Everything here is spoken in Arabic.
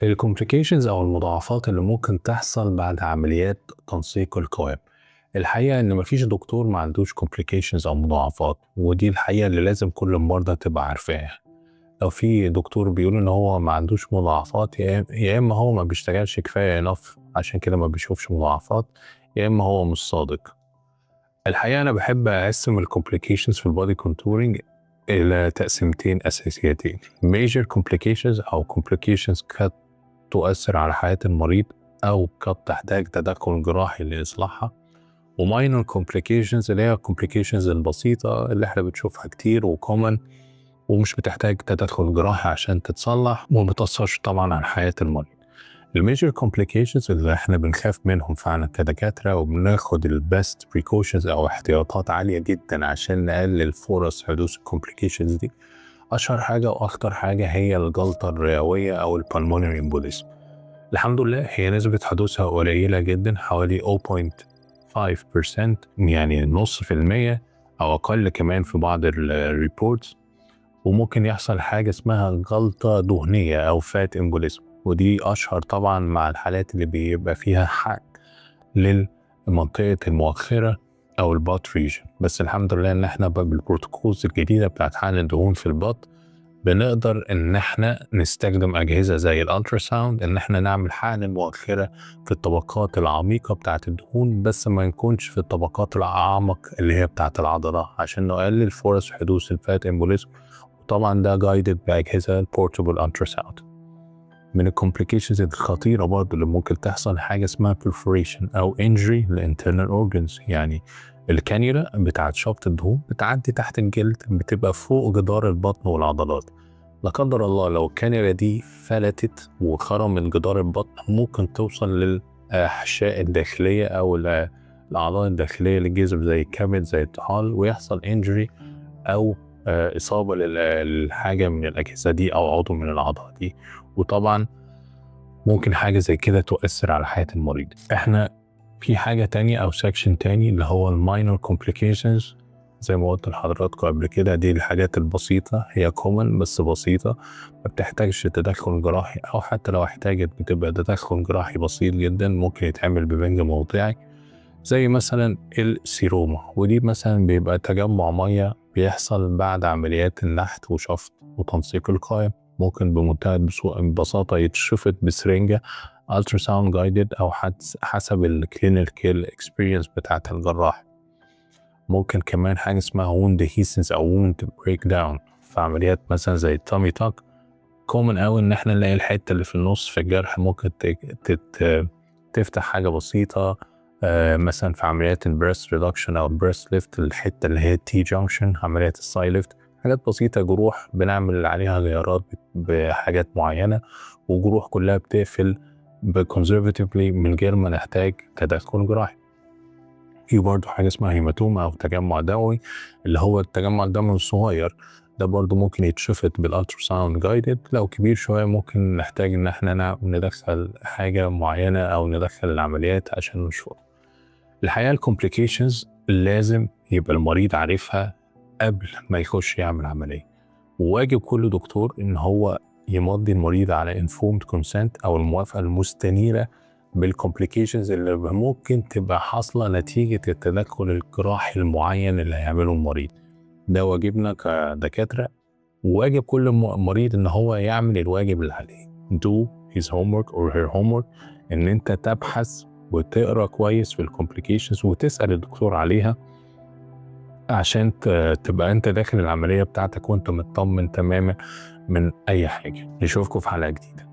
الcomplications أو المضاعفات اللي ممكن تحصل بعد عمليات تنسيق القوام. الحقيقة إن مفيش دكتور ما عندوش complications أو مضاعفات، ودي الحقيقة اللي لازم كل المرضى تبقى عارفاها. لو في دكتور بيقول إن هو ما عندوش مضاعفات، يا إما هو ما بيشتغلش كفاية enough عشان كده ما بيشوفش مضاعفات، يا إما هو مش صادق. الحقيقة أنا بحب أقسم الcomplications في البودي contouring إلى تقسيمتين أساسيتين: major complications أو complications قد تؤثر على حياة المريض أو قد تحتاج تدخل جراحي لإصلاحها، وminor complications اللي هي complications البسيطة اللي احنا بنشوفها كتير وcommon ومش بتحتاج تدخل جراحي عشان تتصلح وما بتأثرش طبعا على حياة المريض. الميجر complications اللي احنا بنخاف منهم فعلا كدكاترة وبناخد البست precautions أو احتياطات عالية جدا عشان نقلل فرص حدوث complications دي. أشهر حاجة وأخطر حاجة هي الجلطة الرئوية أو البلمونري embolism. الحمد لله هي نسبة حدوثها قليلة جدا، حوالي 0.5%، يعني نص في المية أو أقل كمان في بعض الريبورتس. وممكن يحصل حاجة اسمها جلطة دهنية أو فات امبوليزم، ودي أشهر طبعا مع الحالات اللي بيبقى فيها حرق للمنطقة المؤخرة أو الباط ريجن. بس الحمد لله إن احنا بالبروتوكولز الجديدة بتاعت حقن الدهون في الباط بنقدر ان احنا نستخدم اجهزة زي الالتراساوند ان احنا نعمل حقن مؤخرة في الطبقات العميقة بتاعت الدهون، بس ما نكونش في الطبقات الاعمق اللي هي بتاعت العضلات عشان نقلل فرص حدوث الفات امبوليزم. وطبعا ده جايدد باجهزة البورتبل التراساوند. من الكومبليكيشنز الخطيرة برضو اللي ممكن تحصل حاجة اسمها perforation او injury للinternal organs، يعني الكانيولا بتاعت شفط الدهون بتعدي تحت الجلد، بتبقى فوق جدار البطن والعضلات. لا قدر الله لو الكانيولا دي فلتت وخرمت جدار البطن ممكن توصل للأحشاء الداخلية أو الأعضاء الداخلية للجسم زي الكبد زي الطحال، ويحصل injury أو إصابة للحاجة من الأجهزة دي أو عضو من الأعضاء دي. وطبعا ممكن حاجة زي كده تؤثر على حياة المريض. احنا في حاجة تانية أو سكشن تاني اللي هو الماينور complications، زي ما قلت لحضراتكم قبل كده دي الحاجات البسيطة، هي common بس بسيطة، ما بتحتاجش تدخل جراحي، أو حتى لو احتاجت بتبقى تدخل جراحي بسيط جدا ممكن يتعمل ببنج موضعي، زي مثلا السيروما. ودي مثلا بيبقى تجمع مية بيحصل بعد عمليات النحت وشفط وتنسيق القائم، ممكن بمنتهى البساطة يتشفط بسرنجة ultrasound guided أو حسب الكلينيكال experience بتاعت الجراح. ممكن كمان حاجة اسمها wound adhesions أو wound breakdown في عمليات مثلا زي التامي تاك. common أوي إن احنا نلاقي الحتة اللي في النص في الجرح ممكن تفتح حاجة بسيطة، مثلا في عمليات البريست ريدكشن أو البريست ليفت، الحتة اللي هي تي جانكشن، عمليات الساي ليفت، حاجات بسيطة، جروح بنعمل عليها غيارات بحاجات معينة، وجروح كلها بتقفل بكونزرفتيفلي من غير ما نحتاج تدخل جراحي. في برضه حاجة اسمها هيماتوما أو تجمع دموي، اللي هو التجمع الدموي الصغير ده برضه ممكن يتشفط بالالتراساوند جايدد. لو كبير شوية ممكن نحتاج إن احنا ندخل حاجة معينة أو ندخل العمليات عشان نشفط. الحقيقة الكومبليكيشنز لازم يبقى المريض عارفها قبل ما يخش يعمل عملية، وواجب كل دكتور إن هو يمضي المريض على informed consent أو الموافقة المستنيرة بالكومبليكيشنز اللي ممكن تبقى حاصلة نتيجة التدخل الجراحي المعين اللي هيعمله المريض. ده واجبنا كدكاترة، وواجب كل مريض إن هو يعمل الواجب اللي عليه. do his homework or her homework، إن أنت تبحث وتقرأ كويس في الكومبليكيشنز وتسأل الدكتور عليها عشان تبقى أنت داخل العملية بتاعتك وأنت مطمن تماما من أي حاجة. نشوفكم في حلقة جديدة.